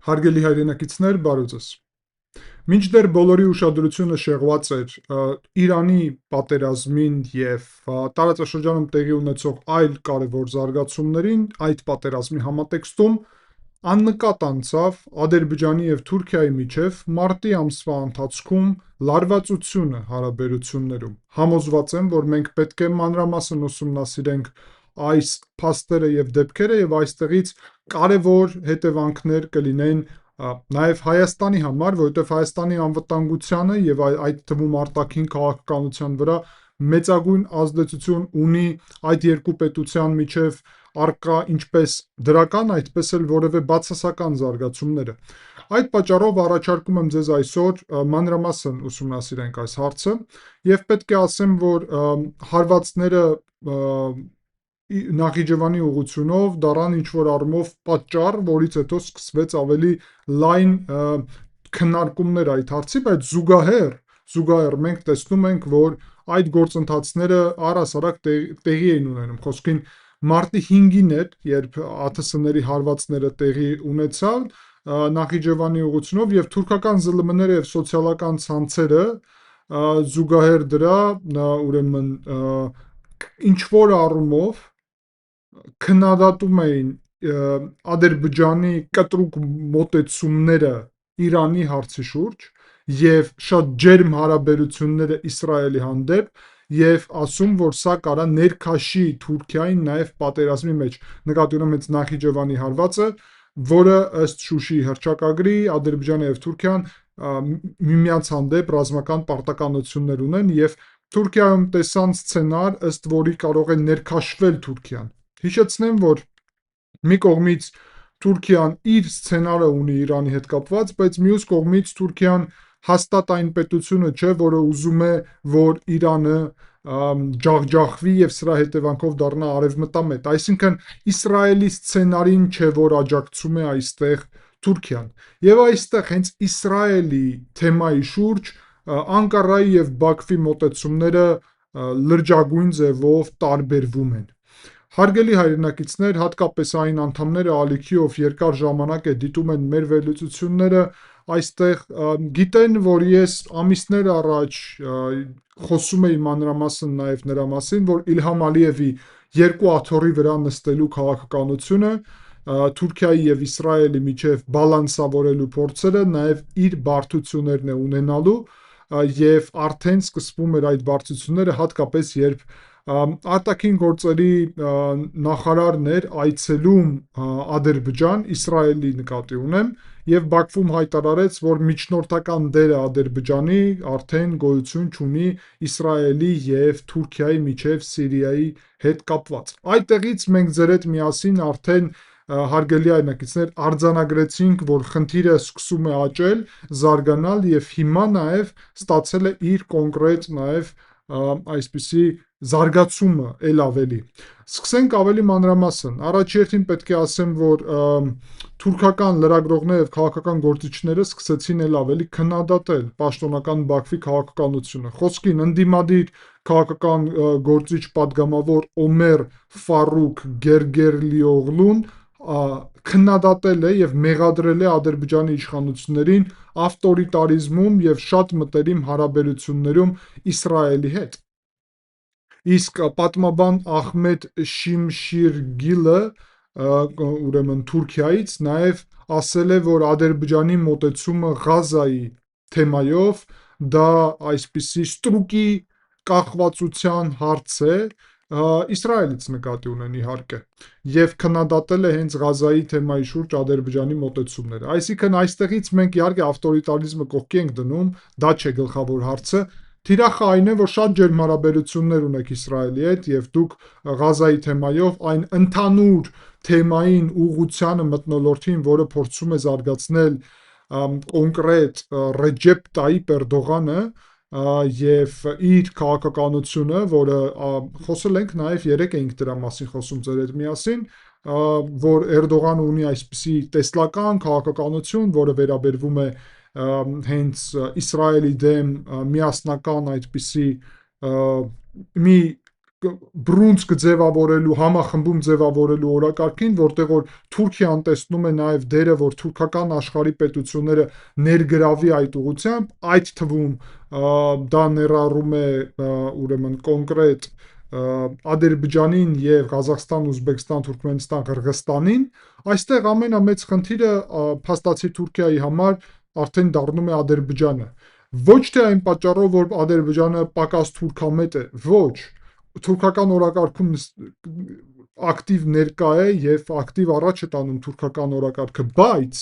Հարգելի հայրենակիցներ, բարև ձեզ։ Մինչդեռ բոլորի ուշադրությունը շեղված էր Իրանի պատերազմին եւ տարածաշրջանում տեղի ունեցող այլ կարևոր զարգացումներին, այդ պատերազմի համատեքստում աննկատ անցավ Ադրբեջանի եւ Թուրքիայի միջև մարտի ամսվա ընթացքում լարվածությունը հարաբերություններում։ Համոզված եմ, որ մենք պետք է մանրամասն ուսումնասիրենք այս փաստերը եւ դեպքերը եւ այստեղից կարևոր հետևանքներ կլինեն նաև Հայաստանի համար, որովհետև Հայաստանի անվտանգությանը եւ այդ թվում արտաքին քաղաքականության վրա մեծագույն ազդեցություն ունի այդ երկու պետության միջև առկա ինչպես դրական, այդպես էլ որևէ բացասական զարգացումները։ Այդ պատճառով առաջարկում եմ ձեզ այսօր մանրամասն ուսումնասիրենք այս հարցը եւ պետք է ասեմ, որ հարվածները Նախիջևանի ուղղությունով դառան ինչ-որ առումով պատճառ, որից հետո սկսվեց ավելի լայն քննարկումներ այդ հարցի, բայց զուգահեռ մենք տեսնում ենք, որ այդ գործընթացները առհասարակ տեղի էին ունենում։ Խոսքին մարտի 5-ին էր, երբ ԱԹՍ-ների հարվածները տեղի ունեցան Նախիջևանի ուղղությունով եւ թուրքական ԶԼՄ-ները եւ սոցիալական ցանցերը զուգահեռ դրա ուրեմն ինչ-որ առումով քննադատում էին Ադրբեջանի կտրուկ մոտեցումները Իրանի հարցի շուրջ եւ շատ ջերմ հարաբերությունները Իսրայելի հանդեպ եւ ասում, որ սա կարա ներքաշի Թուրքիային նաեւ պատերազմի մեջ, նկատի ունեմ հենց Նախիջևանի հարվածը, որը ըստ Շուշիի հռչակագրի Ադրբեջանը եւ Թուրքիան միմյանց հանդեպ ռազմական պարտականություններ ունեն եւ Թուրքիայում տեսան սցենար, ըստ որի կարող է ներքաշվել Թուրքիան։ Հիշեցնեմ, որ մի կողմից Թուրքիան իր սցենարը ունի Իրանի հետ կապված, բայց մյուս կողմից Թուրքիան հաստատ այն պետությունը չէ, որը ուզում է, որ Իրանը ջախջախվի եւ սրա հետևանքով դառնա արևմտամետ։ Այսինքն Իսրայելի սցենարին չէ, որ աջակցում է այստեղ Թուրքիան։ Եվ այստեղ հենց Իսրայելի թեմայի շուրջ Անկարայի եւ Բաքվի մոտեցումները լրջագույն ձևով տարբերվում են։ Հարգելի հայրենակիցներ, հատկապես այն անդամները ալիքի, ով երկար ժամանակ է դիտում են մեր վերլուծությունները, այստեղ գիտեն, որ ես ամիսներ առաջ խոսում էի մանրամասն նաև նրա մասին, որ Իլհամ Ալիևի երկու աթոռի վրա նստելու քաղաքականությունը Թուրքիայի եւ Իսրայելի միջև բալանսավորելու փորձերը նաև իր բարդություններն է ունենալու եւ արդեն սկսվում էր այդ բարդությունները, հատկապես երբ արտաքին գործերի նախարարն էր այցելում Ադրբեջան, Իսրայելի նկատի ունեմ, եւ Բաքվում հայտարարեց, որ միջնորդական դերը Ադրբեջանի արդեն գոյություն չունի Իսրայելի եւ Թուրքիայի միջև Սիրիայի հետ կապված։ Այդտեղից մենք ձեր հետ միասին արդեն հարգելի հայրենակիցներ արձանագրեցինք, որ խնդիրը սկսում է աճել, զարգանալ եւ հիմա նաեւ ստացել է իր կոնկրետ նաեւ այսպիսի զարգացումը ել ավելի։ Սկսենք ավելի մանրամասն։ Առաջերտին պետք է ասեմ, որ թուրքական լրագրողները եւ քաղաքական գործիչները սկսեցին ել ավելի քննադատել պաշտոնական Բաքվի քաղաքականությունը։ Խոսքին ընդդիմադիր քաղաքական գործիչ падգամավոր Օմեր Ֆարուկ Գերգերլիօղլուն քննադատել է եւ մեղադրել է Ադրբեջանի իշխանություններին ավտորիտարիզմում եւ շատ մտերիմ հարաբերություններում Իսրայելի հետ։ Իսկ պատմաբան Ահմեդ Շիմշիրգիլը ուրեմն Թուրքիայից նաև ասել է, որ Ադրբեջանի մոտեցումը Ղազայի թեմայով դա այսպիսի ստրուկի կախվածության հարց է, Իսրայելից նկատի ունեն իհարկե, եւ քննադատել է հենց Ղազայի թեմայի շուրջ Ադրբեջանի մոտեցումները։ Այսինքն այստեղից մենք իհարկե ավտորիտարիզմը կողքի ենք դնում, դա չէ գլխավոր հարցը։ Թիրախը այն է, որ շատ ջերմ հարաբերություններ ունեք Իսրայելի հետ եւ դուք Ղազայի թեմայով այն ընդհանուր թեմային ուղղությանը մթնոլորտին, որը փորձում է զարգացնել կոնկրետ Ռեջեփ Տայիպ Էրդողանը եւ իր քաղաքականությունը, որը խոսել ենք նաեւ երեք էինք դրա մասին խոսում ձեր հետ միասին, որ Էրդողանը ունի այսպիսի տեսլական քաղաքականություն, որը վերաբերվում է հենց Իսրայելի դեմ միասնական այդպիսի մի բռունցք ձևավորելու, համախմբում ձևավորելու օրակարգին, որտեղ որ Թուրքիան տեսնում է նաև դերը, որ թուրքական աշխարհի պետությունները ներգրավի այդ ուղղությամբ, այդ թվում դա ներառում է ուրեմն կոնկրետ Ադրբեջանին եւ Ղազախստան, Ուզբեկստան, Թուրքմենստան, Qırğızстанին, այստեղ ամենամեծ խնդիրը փաստացի Թուրքիայի համար արդեն դառնում է Ադրբեջանը։ Ոչ թե այն պատճառով, որ Ադրբեջանը պակաս թուրքամետ է, ոչ, թուրքական օրակարգում ակտիվ ներկա է եւ ակտիվ առաջ է տանում թուրքական օրակարգը, բայց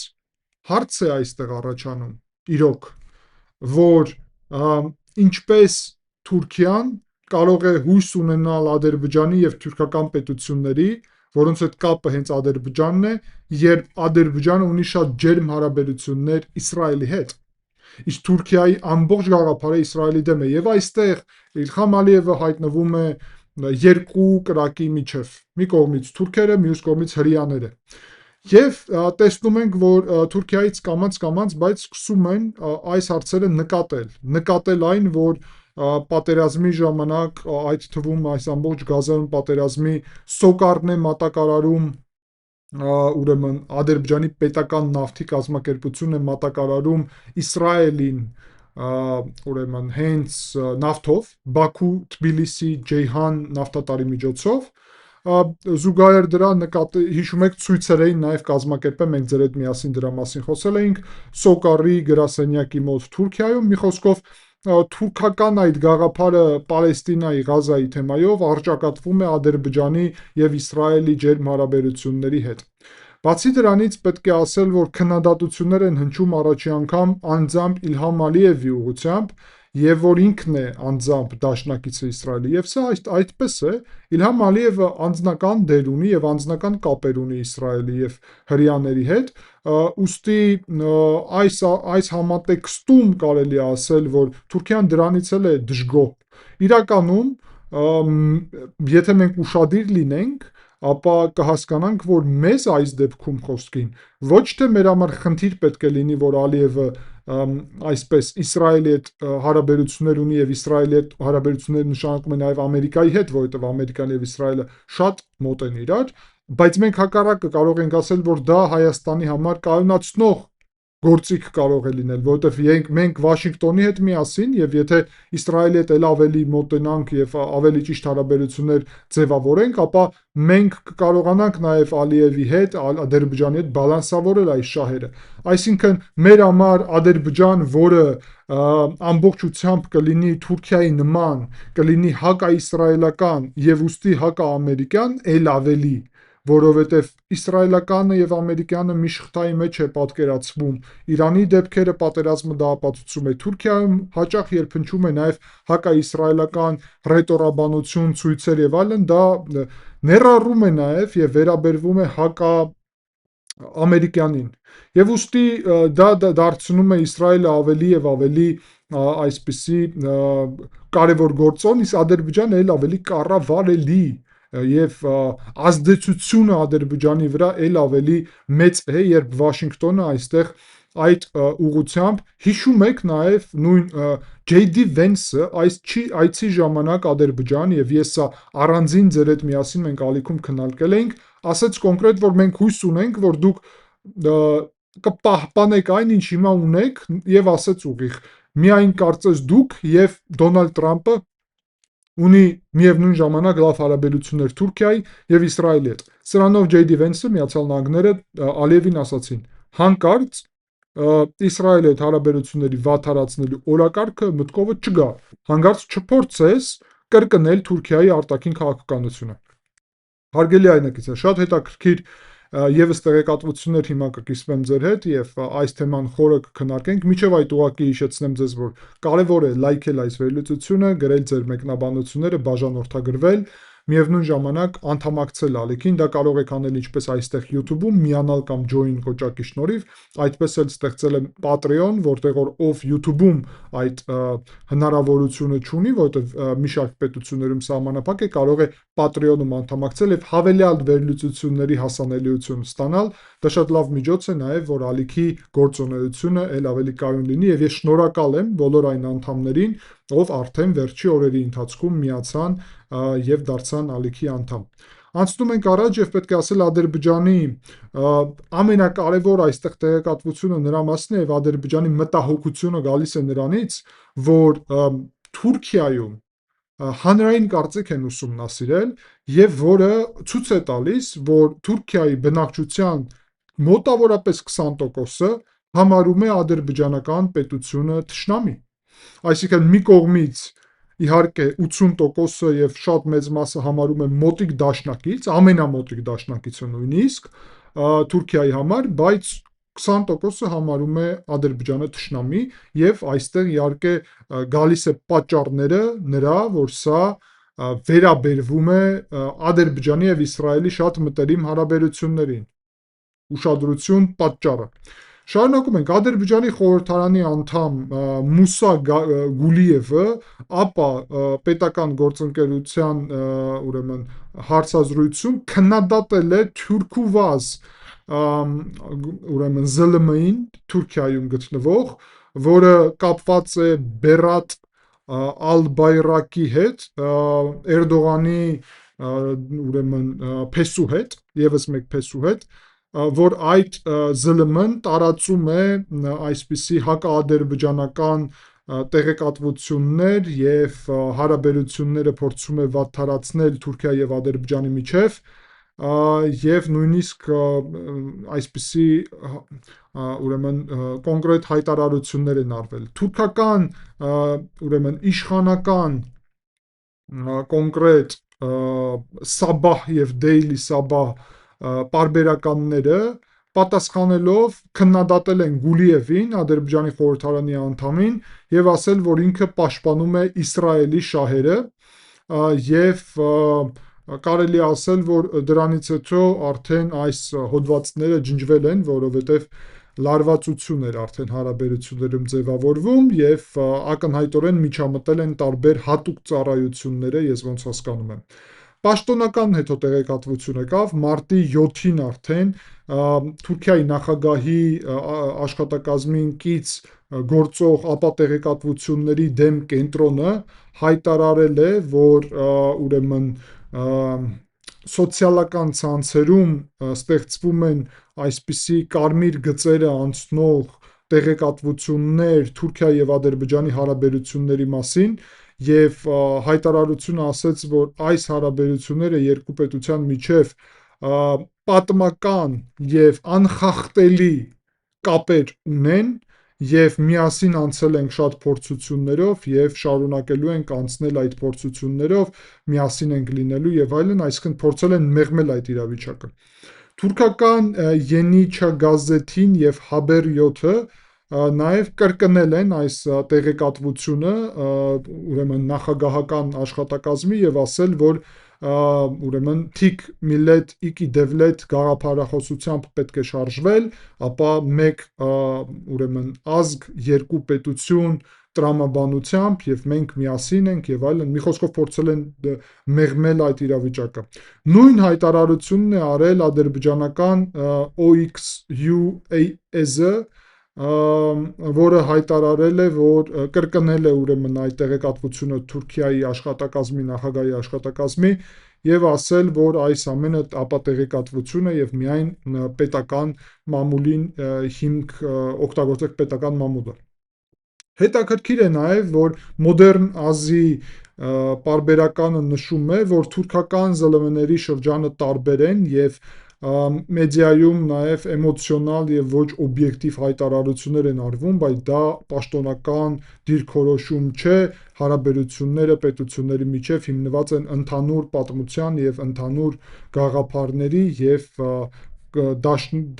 հարց է այստեղ առաջանում, իրոք, որ ինչպես Թուրքիան կարող է հույս ունենալ Ադրբեջանի եւ թուրքական պետությունների, որոնց հետ կապը հենց Ադրբեջանն է, երբ Ադրբեջանը ունի շատ ջերմ հարաբերություններ Իսրայելի հետ։ Իսկ Թուրքիայի ամբողջ գաղափարը Իսրայելի դեմ է եւ այստեղ Իլհամ Ալիևը հայտնվում է երկու կրակի միջև։ Մի կողմից թուրքերը, մյուս կողմից հրեաները։ Եվ տեսնում ենք, որ Թուրքիայից կամաց, բայց սկսում են այս հարցերը նկատել այն, որ պատերազմի ժամանակ, այդ թվում այս ամբողջ Գազայում պատերազմի սոկառն է մատակարարում ուրեմն Ադրբեջանի պետական նավթի կազմակերպությունն է մատակարարում Իսրայելին ուրեմն հենց նավթով, Բաքու, Թբիլիսի, Ջեյհան նավթատարի միջոցով, զուգահեռ դրա հիշում եք ցույցեր էին նաև կազմակերպել, մենք ձեր հետ միասին դրա մասին խոսել էինք, Սոկարի գրասենյակի մոտ Թուրքիայում, մի խոսքով թուրքական այդ գաղափարը Պալեստինայի, Ղազայի թեմայով առճակատվում է Ադրբեջանի եւ Իսրայելի ջերմ հարաբերությունների հետ։ Բացի դրանից պետք է ասել, որ քննադատություններ են հնչում առաջի անգամ անձամբ Իլհամ Ալիևի ուղղությամբ եւ որ ինքն է անձամբ դաշնակիցը Իսրայելի եւ սա այդպես է Իլհամ Ալիևը անձնական դեր ունի եւ անձնական կապեր ունի Իսրայելի եւ հրեաների հետ ուստի այս համատեքստում կարելի է ասել որ Թուրքիան դրանից էլ է դժգոհ իրականում եթե մենք ուշադիր լինենք ապա կհասկանանք, որ մեզ այս դեպքում խոսքին ոչ թե մեր համար խնդիր պետք է լինի, որ Ալիևը այսպես Իսրայելի հետ հարաբերություններ ունի եւ Իսրայելի հետ հարաբերություններ նշանակում է նաեւ Ամերիկայի հետ, որովհետեւ Ամերիկան եւ Իսրայելը շատ մոտ են իրար, բայց մենք հակառակը կարող ենք ասել, որ դա Հայաստանի համար կայունացնող գործիք կարող է լինել, որովհետև մենք Վաշինգտոնի հետ միասին եւ եթե Իսրայելի հետ էլ ավելի մոտենանք եւ ավելի ճիշտ հարաբերություններ ձևավորենք, ապա մենք կկարողանանք նաեւ Ալիևի հետ, Ադրբեջանի հետ բալանսավորել այս շահերը։ Այսինքն մեր համար Ադրբեջան, որը ամբողջությամբ կլինի Թուրքիայի նման, կլինի հակաիսրայելական եւ ուստի հակաամերիկյան, ել ավելի որովհետև իսրայելականը եւ ամերիկյանը մի շղթայի մեջ է պատկերացվում Իրանի դեպքերը պատերազմը դա ապացուցում է Թուրքիայում հաճախ երբ հնչում է նաեւ հակաիսրայելական ռետորաբանություն ցույցեր եւ այլն դա ներառում է նաեւ եւ վերաբերվում է ամերիկյանին եւ ուստի դա դարձնում է Իսրայելը ավելի եւ ավելի այսպիսի կարևոր գործոն իսկ Ադրբեջանը էլ ավելի կառավարելի եւ ազդեցությունը Ադրբեջանի վրա էլ ավելի մեծ է, երբ Վաշինգտոնը այստեղ այդ ուղղությամբ հիշում եք նաեւ նույն J.D. Vance-ը այցի ժամանակ Ադրբեջան եւ ես սա առանձին ձեր հետ միասին մենք ալիքում քննարկել էինք, ասաց կոնկրետ որ մենք հույս ունենք, որ դուք կպահպանեք այն ինչ հիմա ունեք եւ ասաց ուղիղ միայն կարծես դուք եւ Դոնալդ Տրամպը ունի միևնույն ժամանակ լավ հարաբերություններ Թուրքիայի եւ Իսրայելի հետ։ Սրանով J.D. Vance-ը Միացյալ Նահանգները Ալիևին ասացին. հանկարծ Իսրայելի հետ հարաբերությունների վատթարացնելու օրակարգը մտքովը չգա։ Հանկարծ չփորձես կրկնել Թուրքիայի արտաքին քաղաքականությունը։ Հարգելի այնակիցներ, շատ հետաքրքիր եւս տեղեկատվություններ հիմա կկիսվեմ ձեր հետ եւ այս թեման խորը կքննարկենք։ Մինչեւ այդ ուղղակի հիշեցնեմ ձեզ, որ կարեւոր է լայքել այս վերլուծությունը, գրել ձեր մեկնաբանությունները, բաժանորդագրվել, միևնույն ժամանակ անդամակցել ալիքին, դա կարող եք անել ինչպես այստեղ YouTube-ում, միանալ կամ join կոճակի շնորհիվ, այդպես էլ ստեղծել եմ Patreon, որտեղ որ ով YouTube-ում այդ հնարավորությունը չունի, որովհետեւ մի շարք պետություններում սահմանափակ է, կարող է Patreon-ում անդամակցել եւ հավելյալ վերլուծությունների հասանելիություն ստանալ։ Դա շատ լավ միջոց է նաեւ, որ ալիքի գործունեությունը ել ավելի կայուն լինի եւ ես շնորհակալ եմ բոլոր այն անդամներին, ով արդեն վերջի օրերի ընթացքում միացան եւ դարձան ալիքի անդամ։ Անցնում ենք առաջ եւ պետք է ասել Ադրբեջանի ամենակարևոր այստեղ տեղեկատվությունը նրա մասն է եւ Ադրբեջանի մտահոգությունը գալիս է նրանից, որ Թուրքիայում հանրային կարծիք են ուսումնասիրել եւ որը ցույց է տալիս, որ Թուրքիայի բնակչության մոտավորապես 20%-ը համարում է ադրբեջանական պետությունը թշնամի։ Այսինքն մի կողմից իհարկե 80%-ը եւ շատ մեծ մասը համարում է մոտիկ դաշնակից, ամենամոտիկ դաշնակիցը նույնիսկ Թուրքիայի համար, բայց 20%-ը համարում է Ադրբեջանը թշնամի եւ այստեղ իհարկե գալիս է պատճառները նրա, որ սա վերաբերվում է Ադրբեջանի եւ Իսրայելի շատ մտերիմ հարաբերություններին։ Ուշադրություն պատճառը։ Շարունակում ենք Ադրբեջանի խորհրդարանի անդամ Մուսա Գուլիևը, ապա պետական գործընկերության ուրեմն հարցազրույցում քննադատել է Թուրքուվազ ուրեմն ԶԼՄ-ին Թուրքիայում գտնվող, որը կապված է Բերատ Ալ-Բայրակի հետ, Էրդողանի ուրեմն փեսու հետ, եւս մեկ փեսու հետ, որ այդ ԶԼՄ-ն տարածում է այսպիսի հակաադրբեջանական տեղեկատվություններ եւ հարաբերությունները փորձում է վատթարացնել Թուրքիայի եւ Ադրբեջանի միջեւ եւ նույնիսկ այսպիսի ուրեմն կոնկրետ հայտարարություններ են արվել։ Թուրքական ուրեմն իշխանական կոնկրետ Սաբահ եւ Daily Sabah պարբերականները պատասխանելով քննադատել են Գուլիևին, Ադրբեջանի խորհրդարանի անդամին, եւ ասել, որ ինքը պաշտպանում է Իսրայելի շահերը եւ կարելի ասել, որ դրանից հետո արդեն այս հոդվածները ջնջվել են, որովհետեւ լարվածություն էր արդեն հարաբերություններում ձևավորվում եւ ակնհայտորեն միջամտել են տարբեր հատուկ ծառայությունները, ես ոնց հասկանում եմ։ Պաշտոնական հետո տեղեկատվություն եկավ մարտի 7-ին արդեն Թուրքիայի նախագահի աշխատակազմին կից գործող ապա տեղեկատվությունների դեմ կենտրոնը հայտարարել է, որ ուրեմն սոցիալական ցանցերում ստեղծվում են այսպիսի կարմիր գծերը անցնող տեղեկատվություններ Թուրքիայի եւ Ադրբեջանի հարաբերությունների մասին եւ հայտարարությունը ասաց, որ այս հարաբերությունները երկու պետության միջև պատմական եւ անխախտելի կապեր ունեն եւ միասին անցել ենք շատ փորձություններով եւ շարունակելու ենք անցնել այդ փորձություններով, միասին ենք լինելու եւ այլն, այսինքն փորձել են մեղմել այդ իրավիճակը։ Թուրքական Yeniçi գազեթին եւ Haber 7-ը նաև կրկնել են այս տեղեկատվությունը ուրեմն նախագահական աշխատակազմի եւ ասել, որ ուրեմն թիկ միլլետ իքի դևլետ գաղափարախոսությամբ պետք է շարժվել, ապա մեկ ուրեմն ազգ, երկու պետություն տրամաբանությամբ եւ մենք միասին ենք եւ այլն, մի խոսքով փորձել են մեղմել այդ իրավիճակը։ Նույն հայտարարությունն է արել ադրբեջանական OXU-AZ-ը, որը հայտարարել է, որ կրկնել է ուրեմն այդ տեղեկատվությունը Թուրքիայի աշխատակազմի, նախագահի աշխատակազմի եւ ասել, որ այս ամենը ապա տեղեկատվություն է եւ միայն պետական մամուլին հիմք օգտագործեք պետական մամուլը։ Հետաքրքիր է նաեւ, որ Modern Azi պարբերականը նշում է, որ թուրքական ԶԼՄ-ների շրջանը տարբեր են եւ մեդիայում նաև էմոցիոնալ եւ ոչ օբյեկտիվ հայտարարություններ են արվում, բայց դա պաշտոնական դիրքորոշում չէ, հարաբերությունները պետությունների միջև հիմնված են ընդհանուր պատմության եւ ընդհանուր գաղափարների եւ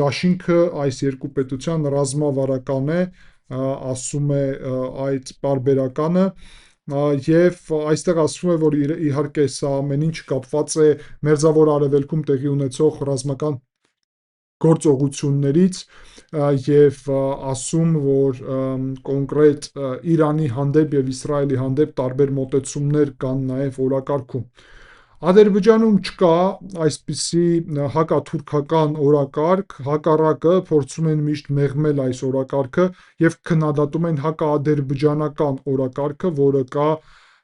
դաշինքը այս երկու պետության ռազմավարական է, ասում է այդ պարբերականը եւ այստեղ ասվում է, որ իհարկե սա ամեն ինչ կապված է Մերձավոր Արևելքում տեղի ունեցող ռազմական գործողություններից եւ ասում, որ կոնկրետ Իրանի հանդեպ եւ Իսրայելի հանդեպ տարբեր մոտեցումներ կան նաեւ օրակարգում։ Ադրբեջանում չկա այսպիսի հակաթուրքական օրակարգ, հակառակը փորձում են միշտ մեղմել այս օրակարգը եւ քննադատում են հակաադրբեջանական օրակարգը, որը կա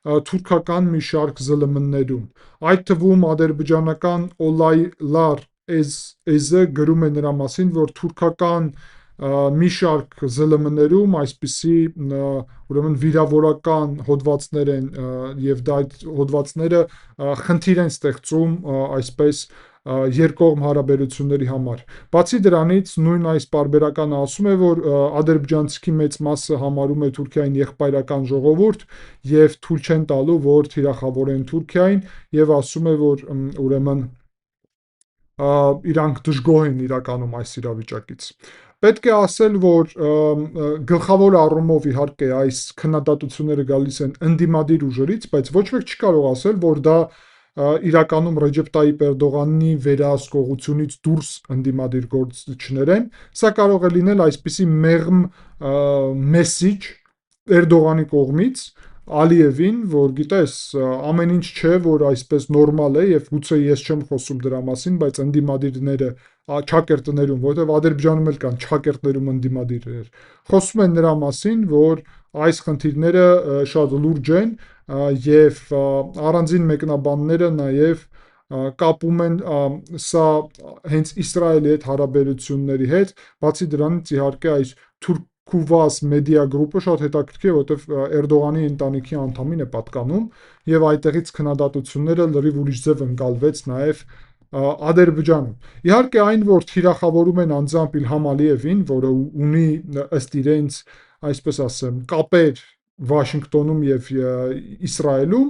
թուրքական մի շարք ԶԼՄ-ներում։ Այդ թվում ադրբեջանական Olaylar Eze գրում է նրա մասին, որ թուրքական մի շարք ԶԼՄ-ներում այսպիսի ուրեմն վիրավորական հոդվածներ են եւ դա այդ հոդվածները խնդիր են ստեղծում այսպես երկկողմ հարաբերությունների համար։ Բացի դրանից, նույն այս պարբերականը ասում է, որ ադրբեջանցիքի մեծ մասը համարում է Թուրքիային եղբայրական ժողովուրդ եւ թույլ չեն տալու, որ թիրախավորեն Թուրքիային եւ ասում է, որ ուրեմն իրանք դժգոհ են իրականում այս իրավիճակից։ Պետք է ասել, որ գլխավոր առումով իհարկե այս քննադատությունները գալիս են ընդդիմադիր ուժերից, բայց ոչ մեկ չի կարող ասել, որ դա իրականում Ռեջեփ Տայիպ Էրդողանի վերահսկողությունից դուրս ընդդիմադիր գործիչներ են, սա կարող է լինել այսպիսի մեղմ մեսիջ Էրդողանի կողմից Ալիևին, որ գիտես, ամեն ինչ չէ, որ այսպես նորմալ է եւ գուցե ես չեմ խոսում դրա մասին, բայց ընդդիմադիրները չակերտներում, որովհետեւ Ադրբեջանում էլ կան չակերտներում ընդդիմադիրներ, խոսում են նրա մասին, որ այս խնդիրները շատ լուրջ են եւ առանձին մեկնաբանները նաեւ կապում են սա հենց Իսրայելի հետ հարաբերությունների հետ, բացի դրանից իհարկե այս Թուրքուվազ մեդիա գրուպը շատ հետաքրքիր է, որովհետև Էրդողանի ընտանիքի անդամին է պատկանում եւ այդտեղից քննադատությունները լրիվ ուրիշ ձև ընկալվեց նաեւ Ադրբեջանում։ Իհարկե այն, որ թիրախավորում են անձամբ Իլհամ Ալիևին, որը ունի ըստ իրենց, այսպես ասեմ, կապեր Վաշինգտոնում եւ Իսրայելում,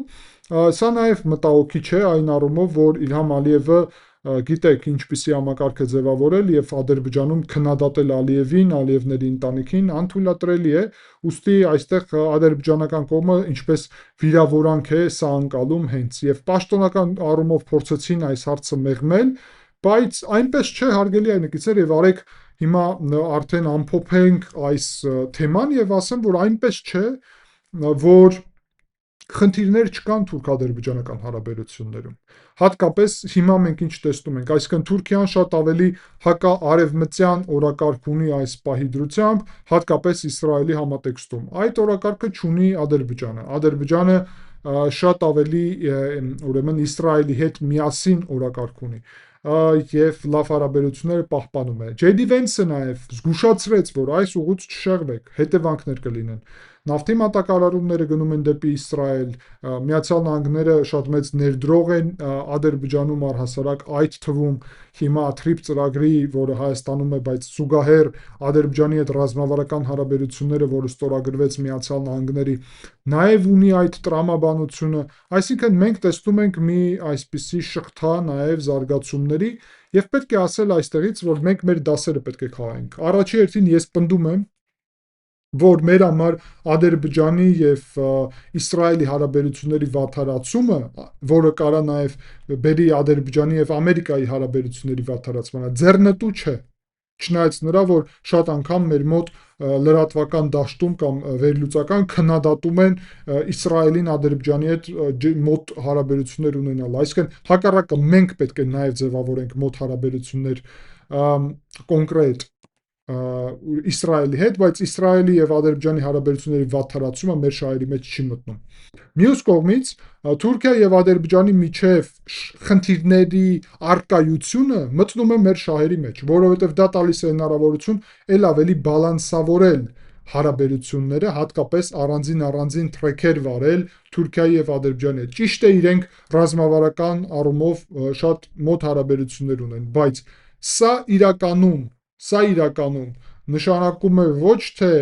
սա նաեւ մտահոգիչ է այն առումով, որ Իլհամ Ալիևը գիտեք ինչպիսի համակարգ է ձևավորել եւ Ադրբեջանում քննադատել Ալիևին, Ալիևների ընտանիքին անթույլատրելի է, ուստի այստեղ ադրբեջանական կողմը ինչպես վիրավորանք է սա անցալում հենց եւ պաշտոնական առումով փորձեցին այս հարցը մեղմել, բայց այնպես չէ, հարգելի այնեկիցներ, եւ արեք հիմա արդեն ամփոփենք այս թեման եւ ասեմ, որ այնպես չէ, որ խնդիրներ չկան թուրք-ադրբեջանական հարաբերություններում։ Հատկապես հիմա մենք ինչ տեսնում ենք, այսինքն Թուրքիան շատ ավելի հակաարևմտյան օրակարգ ունի այս պահի դրությամբ, հատկապես Իսրայելի համատեքստում։ Այդ օրակարգը չունի Ադրբեջանը։ Ադրբեջանը շատ ավելի ուրեմն Իսրայելի հետ միասին օրակարգ ունի եւ լավ հարաբերությունները պահպանում է։ Ջեյ Դի Վենսը նաեւ զգուշացրեց, որ այս ուղուց չշեղվեք, հետևանքներ կլինեն։ Նավթի մատակարարումները գնում են դեպի Իսրայել, Միացյալ Նահանգները շատ մեծ ներդրող են Ադրբեջանում առհասարակ այդ թվում հիմա TRIP ծրագրի, որը Հայաստանում է, բայց զուգահեռ Ադրբեջանի հետ ռազմավարական հարաբերությունները, որը ստորագրվեց Միացյալ Նահանգների, նաև ունի այդ տրամաբանությունը, այսինքն մենք տեսնում ենք մի այսպիսի շղթա նաև զարգացումների եւ պետք է ասել այստեղից, որ մենք մեր դասերը պետք է քաղենք։ Առաջի հերթին ես պնդում եմ, որ մեր համար Ադրբեջանի եւ Իսրայելի հարաբերությունների վատթարացումը, որը կարա նաեւ բերի Ադրբեջանի եւ Ամերիկայի հարաբերությունների վատթարացմանը, ձեռնտու չէ։ Չնայած նրա, որ շատ անգամ մեր մոտ լրատվական դաշտում կամ վերլուծական քննադատում են Իսրայելին Ադրբեջանի հետ մոտ հարաբերություններ ունենալ։ Այսինքն հակառակը մենք պետք է նաեւ ձևավորենք մոտ հարաբերություններ կոնկրետ Իսրայելի հետ, բայց Իսրայելի եւ Ադրբեջանի հարաբերությունների վատթարացումը մեր շահերի մեջ չի մտնում։ Մյուս կողմից Թուրքիա եւ Ադրբեջանի միջև խնդիրների արկայությունը մտնում է մեր շահերի մեջ, որովհետեւ դա տալիս է հնարավորություն ել ավելի բալանսավորել հարաբերությունները, հատկապես առանձին թրեքեր վարել Թուրքիայի եւ Ադրբեջանի հետ։ Ճիշտ է, իրենք ռազմավարական առումով շատ մոտ հարաբերություններ ունեն, բայց սա իրականում նշանակում է ոչ թե,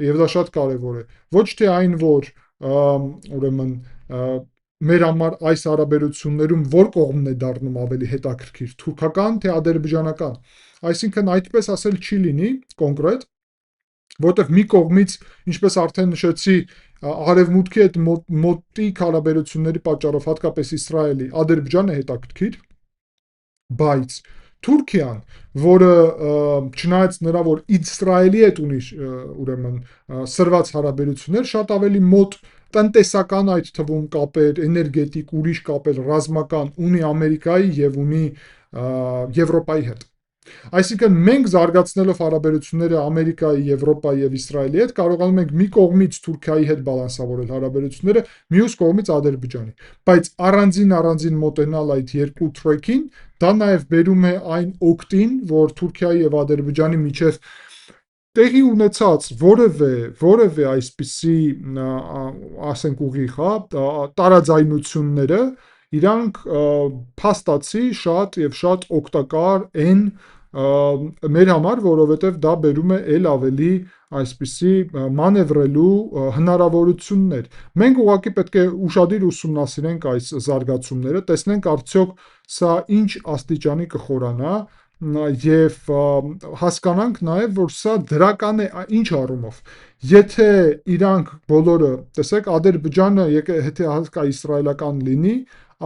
եւ դա շատ կարեւոր է, ոչ թե այն, որ ուրեմն մեր համար այս հարաբերություններում որ կողմն է դառնում ավելի հետաքրքիր, թուրքական թե ադրբեջանական։ Այսինքն այդպես ասել չի լինի կոնկրետ, որտեղ մի կողմից, ինչպես արդեն նշեցի, արևմուտքի հետ մոտիկ հարաբերությունների պատճառով հատկապես Իսրայելի Ադրբեջանը հետաքրքիր, բայց Թուրքիան, որը չնայած նրա, որ Իսրայելի հետ ունի ուրեմն սրված հարաբերություններ, շատ ավելի մոտ տնտեսական այդ թվում կապեր, էներգետիկ, ուրիշ կապեր, ռազմական ունի Ամերիկայի եւ ունի Եվրոպայի հետ։ Այսինքն մենք զարգացնելով հարաբերությունները Ամերիկայի, Եվրոպայի եւ Իսրայելի հետ կարողանում ենք մի կողմից Թուրքիայի հետ բալանսավորել հարաբերությունները, մյուս կողմից Ադրբեջանի։ Բայց առանձին մոտենալ այդ երկու թրեքին, դա նաեւ բերում է այն օկտին, որ Թուրքիայի եւ Ադրբեջանի միջև տեղի ունեցած որևէ այսպիսի ասենք ուղիղ, հա, տարաձայնությունները իրանք փաստացի շատ եւ շատ օգտակար են մեր համար, որովհետեւ դա բերում է ել ավելի այսպիսի մանևրելու հնարավորություններ։ Մենք ուղղակի պետք է ուշադիր ուսումնասիրենք այս զարգացումները, տեսնենք արդյոք սա ինչ աստիճանի կխորանա եւ հասկանանք նաեւ, որ սա դրական է ինչ առումով։ Եթե իրանք բոլորը, տեսեք, Ադրբեջանը եթե հակաիսրայելական լինի,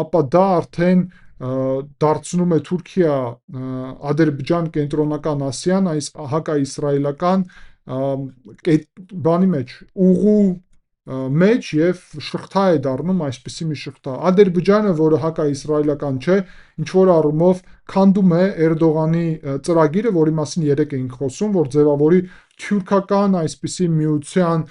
ապա դա արդեն դարձնում է Թուրքիա, Ադրբեջան, Կենտրոնական Ասիան այս հակաիսրայելական բանի մեջ, ուղու մեջ եւ շղթա է դառնում այսպիսի մի շղթա։ Ադրբեջանը, որը հակաիսրայելական չէ, ինչ որ առումով քանդում է Էրդողանի ծրագիրը, որի մասին երեք էինք խոսում, որ ձևավորի թյուրքական այսպիսի միության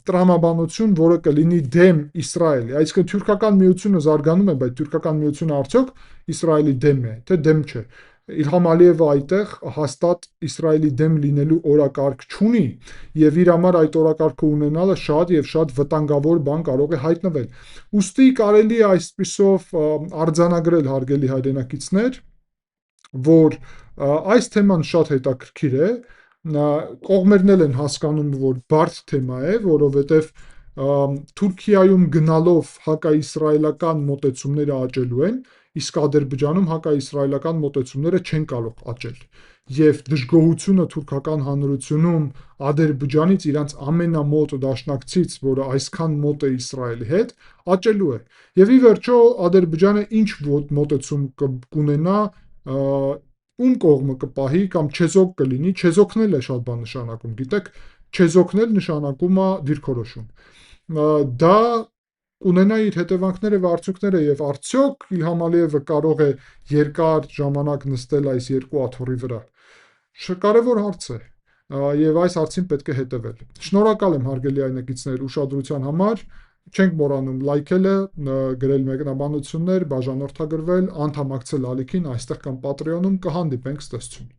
տրամաբանություն, որը կլինի դեմ Իսրայելի։ Այսինքն թյուրքական միությունը զարգանում է, բայց թյուրքական միությունը արդյոք Իսրայելի դեմ է, թե դեմ չէ։ Իլհամ Ալիևը այդտեղ հաստատ Իսրայելի դեմ լինելու օրակարգ չունի եւ իր համար այդ օրակարգը ունենալը շատ եւ շատ վտանգավոր բան կարող է հայտնվել։ Ուստի կարելի է այսպիսով արձանագրել, հարգելի հայրենակիցներ, որ այս թեման շատ հետաքրքիր է, կողմերն էլ են հասկանում, որ բարդ թեմա է, որովհետեւ Թուրքիայում գնալով հակաիսրայելական մոտեցումները աճելու են, իսկ Ադրբեջանում հակաիսրայելական մոտեցումները չեն կարող աճել։ Եվ դժգոհությունը թուրքական հանրությունում Ադրբեջանից իրանց ամենամոտ դաշնակցից, որը այսքան մոտ է Իսրայելի հետ, աճելու է։ Եվ ի վերջո Ադրբեջանը ինչ մոտեցում կունենա, ում կողմը կպահի կամ չեզոք կլինի, չեզոքն էլ է շատ բան նշանակում, գիտեք, չեզոքն էլ նշանակում է դիրքորոշում։ Դա ունենա իր հետևանքները եւ արդյունքները եւ արդյոք Իլհամ Ալիևը կարող է երկար ժամանակ նստել այս երկու աթոռի վրա։ Կարևոր հարց է եւ այս հարցին պետք է հետեւել։ Շնորհակալ եմ հարգելի այնակիցներ ուշադրության համար։ Չենք մոռանում լայքելը, գրել մեկնաբանություններ, բաժանորդագրվել, անդամակցել ալիքին այստեղ կամ Patreon-ում կհանդիպենք, ցտեսություն։